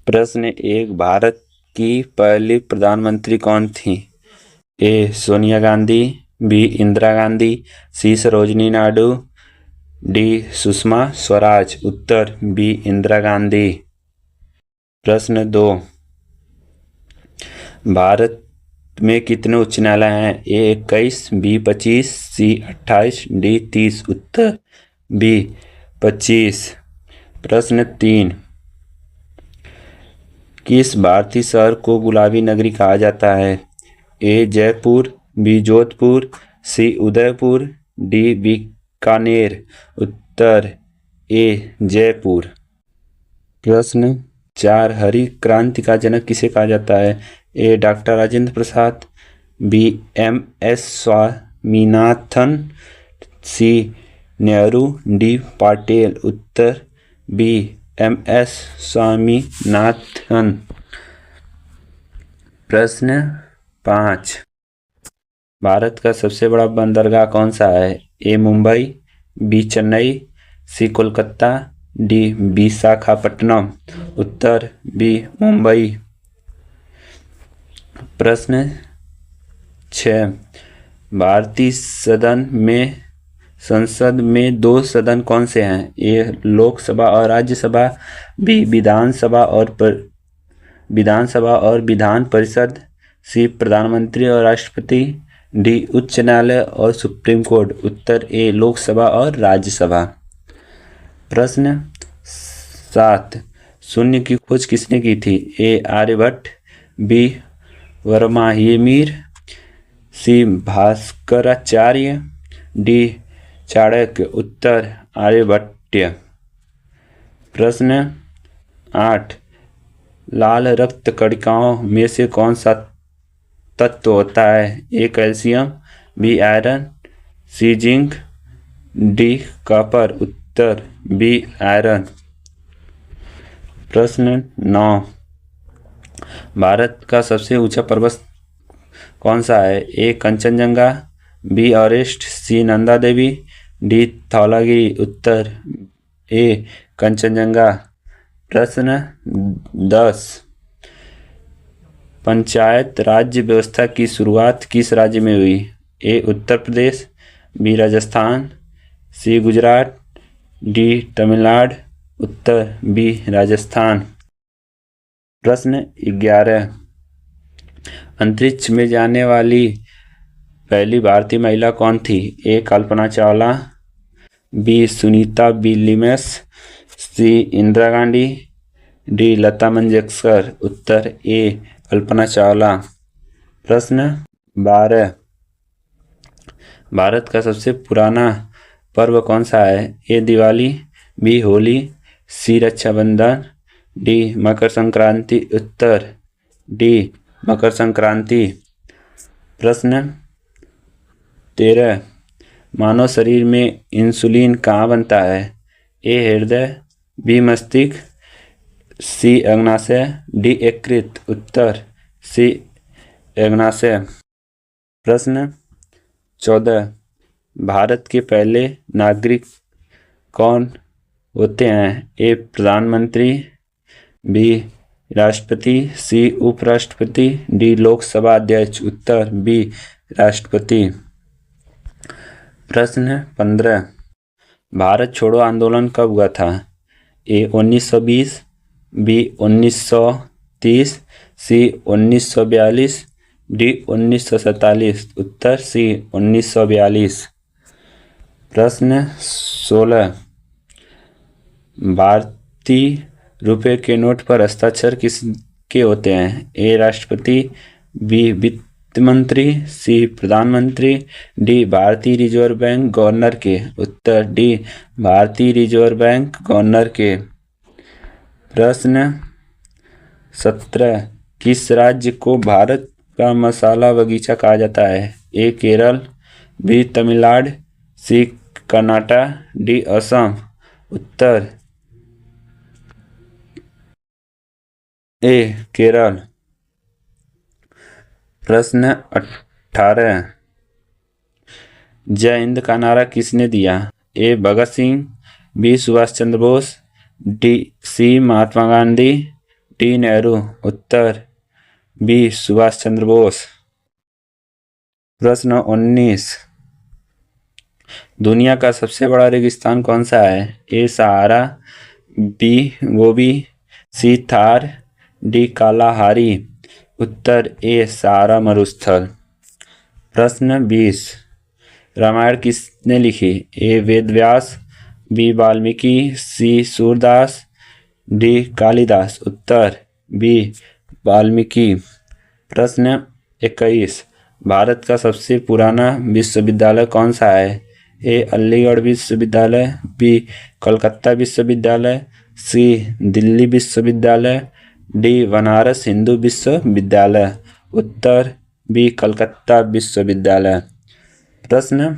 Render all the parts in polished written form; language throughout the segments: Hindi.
प्रश्न एक, भारत की पहली प्रधानमंत्री कौन थी? ए सोनिया गांधी, बी इंदिरा गांधी, सी सरोजिनी नायडू, डी सुषमा स्वराज। उत्तर बी इंदिरा गांधी। प्रश्न 2, भारत में कितने उच्च न्यायालय हैं? ए 21, बी 25, सी 28, डी 30। उत्तर बी 25। प्रश्न 3, किस भारतीय शहर को गुलाबी नगरी कहा जाता है? ए जयपुर, बी जोधपुर, सी उदयपुर, डी बीकानेर। उत्तर ए जयपुर। प्रश्न 4, हरी क्रांति का जनक किसे कहा जाता है? ए doctor Rajendra Prasad, B MS. Swaminathan, सी नेहरू, डी पटेल। उत्तर बी एम.एस. स्वामीनाथन। प्रश्न 5, भारत का सबसे बड़ा बंदरगाह कौन सा है? ए मुंबई, बी चेन्नई, सी कोलकाता, डी विशाखापट्टनम। उत्तर बी मुंबई। प्रश्न 6, भारतीय संसद में दो सदन कौन से हैं? ए लोकसभा और राज्यसभा, बी विधानसभा और विधान परिषद, सी प्रधानमंत्री और राष्ट्रपति, डी उच्च न्यायालय और सुप्रीम कोर्ट। उत्तर ए लोकसभा और राज्यसभा। प्रश्न 7, शून्य की खोज किसने की थी? ए आर्यभट्ट, बी वर्माहिमीर, सी भास्कराचार्य, डी चाणक्य। उत्तर आर्यभट्ट। प्रश्न 8, लाल रक्त कणिकाओं में से कौन सा तत्व होता है? A calcium, B iron, C zinc, D copper. उत्तर बी आयरन। प्रश्न 9, भारत का सबसे ऊंचा पर्वत कौन सा है? ए कंचनजंगा, बी एवरेस्ट, सी नंदा देवी, डी धौलागिरी। उत्तर ए कंचनजंगा। प्रश्न 10, पंचायत राज्य व्यवस्था की शुरुआत किस राज्य में हुई? ए उत्तर प्रदेश, बी राजस्थान, सी गुजरात, डी तमिलनाडु। उत्तर बी राजस्थान। प्रश्न 11, अंतरिक्ष में जाने वाली पहली भारतीय महिला कौन थी? ए कल्पना चावला, बी सुनीता विलियम्स, सी इंदिरा गांधी, डी लता मंगेशकर। उत्तर ए कल्पना चावला। प्रश्न 12, भारत का सबसे पुराना पर्व कौन सा है? ए दिवाली, बी होली, सी रक्षाबंधन, डी मकर संक्रांति। उत्तर डी मकर संक्रांति। प्रश्न 13, मानव शरीर में इंसुलिन कहाँ बनता है? ए हृदय, बी मस्तिष्क, सी अग्नाशय, डी यकृत। उत्तर सी अग्नाशय। प्रश्न 14, भारत के पहले नागरिक कौन होते हैं? ए प्रधानमंत्री, बी राष्ट्रपति, सी उपराष्ट्रपति, डी लोकसभा अध्यक्ष। उत्तर बी राष्ट्रपति। प्रश्न 15, भारत छोड़ो आंदोलन कब हुआ था? ए 1920, बी 1930, सी 1942, डी 1947। उत्तर सी 1942। प्रश्न 16, भारतीय रुपये के नोट पर हस्ताक्षर किसके होते हैं? ए राष्ट्रपति, बी वित्त मंत्री, सी प्रधानमंत्री, डी भारतीय रिजर्व बैंक गवर्नर के। उत्तर डी भारतीय रिजर्व बैंक गवर्नर के। प्रश्न 17, किस राज्य को भारत का मसाला बगीचा कहा जाता है? ए केरल, बी तमिलनाडु, सी कर्नाटक, डी असम। उत्तर ए केरल। प्रश्न 18, जय हिंद का नारा किसने दिया? ए Bhagat Singh, B Subhash Chandra Bose, D C Mahatma Gandhi, T Nehru, उत्तर बी सुभाष चंद्र बोस। प्रश्न 19, दुनिया का सबसे बड़ा रेगिस्तान कौन सा है? ए सहारा, बी गोबी, सी थार, डी कालाहारी, उत्तर ए सहारा मरुस्थल। प्रश्न 20, रामायण किसने लिखी? ए वेद व्यास, बी वाल्मीकि, सी सूरदास, डी कालिदास, उत्तर बी वाल्मीकि। प्रश्न 21, भारत का सबसे पुराना विश्वविद्यालय कौन सा है? ए अलीगढ़ विश्वविद्यालय, बी कोलकाता विश्वविद्यालय, सी दिल्ली विश्वविद्यालय, डी बनारस हिंदू विश्वविद्यालय, उत्तर बी कलकत्ता विश्वविद्यालय। प्रश्न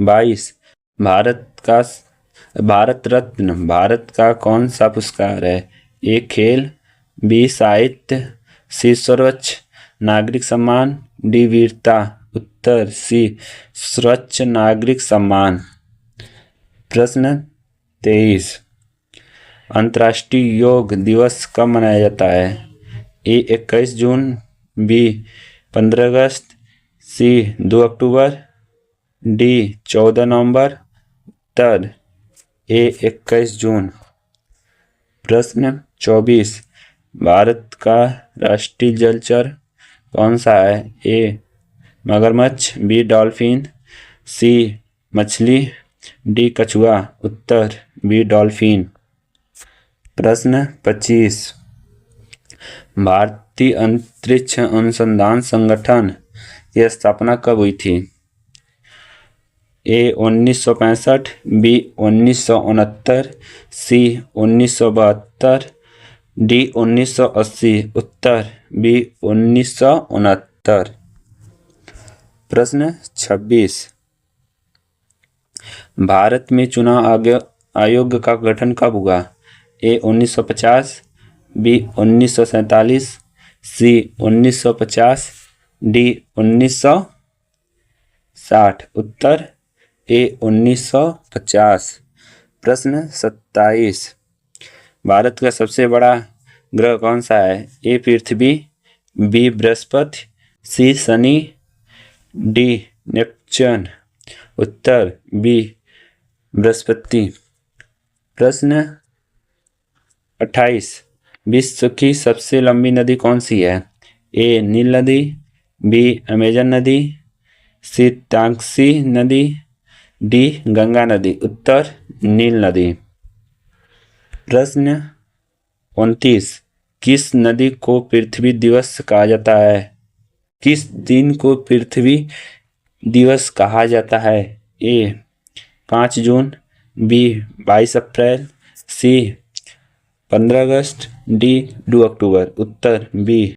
22, भारत रत्न भारत का कौन सा पुरस्कार है? ए खेल, बी साहित्य, सी सर्वोच्च नागरिक सम्मान, डी वीरता, उत्तर सी सर्वोच्च नागरिक सम्मान। प्रश्न 23, अंतर्राष्ट्रीय योग दिवस कब मनाया जाता है? ए 21 जून, बी 15 अगस्त, सी 2 अक्टूबर, डी 14 नवंबर, उत्तर ए 21 जून। प्रश्न 24, भारत का राष्ट्रीय जलचर कौन सा है? ए मगरमच्छ, बी डॉल्फिन, सी मछली, डी कछुआ, उत्तर बी डॉल्फिन। प्रश्न 25, भारतीय अंतरिक्ष अनुसंधान संगठन की स्थापना कब हुई थी? ए 1965, बी 1969, सी 1972, डी 1980, उत्तर बी 1969। प्रश्न 26, भारत में चुनाव आयोग का गठन कब हुआ? ए 1950, बी 1947, सी 1950, डी 1960, उत्तर ए 1950। प्रश्न 27, भारत का सबसे बड़ा ग्रह कौन सा है? ए पृथ्वी, बी बृहस्पति, सी शनि, डी नेपच्यून, उत्तर बी बृहस्पति। प्रश्न 28, विश्व की सबसे लंबी नदी कौन सी है? ए नील नदी, बी अमेजन नदी, सी तांगसी नदी, डी गंगा नदी, उत्तर नील नदी। प्रश्न 29, किस नदी को पृथ्वी दिवस कहा जाता है? किस दिन को पृथ्वी दिवस कहा जाता है? ए 5 जून, बी 22 अप्रैल, सी 15 अगस्त, डी 2 अक्टूबर, उत्तर बी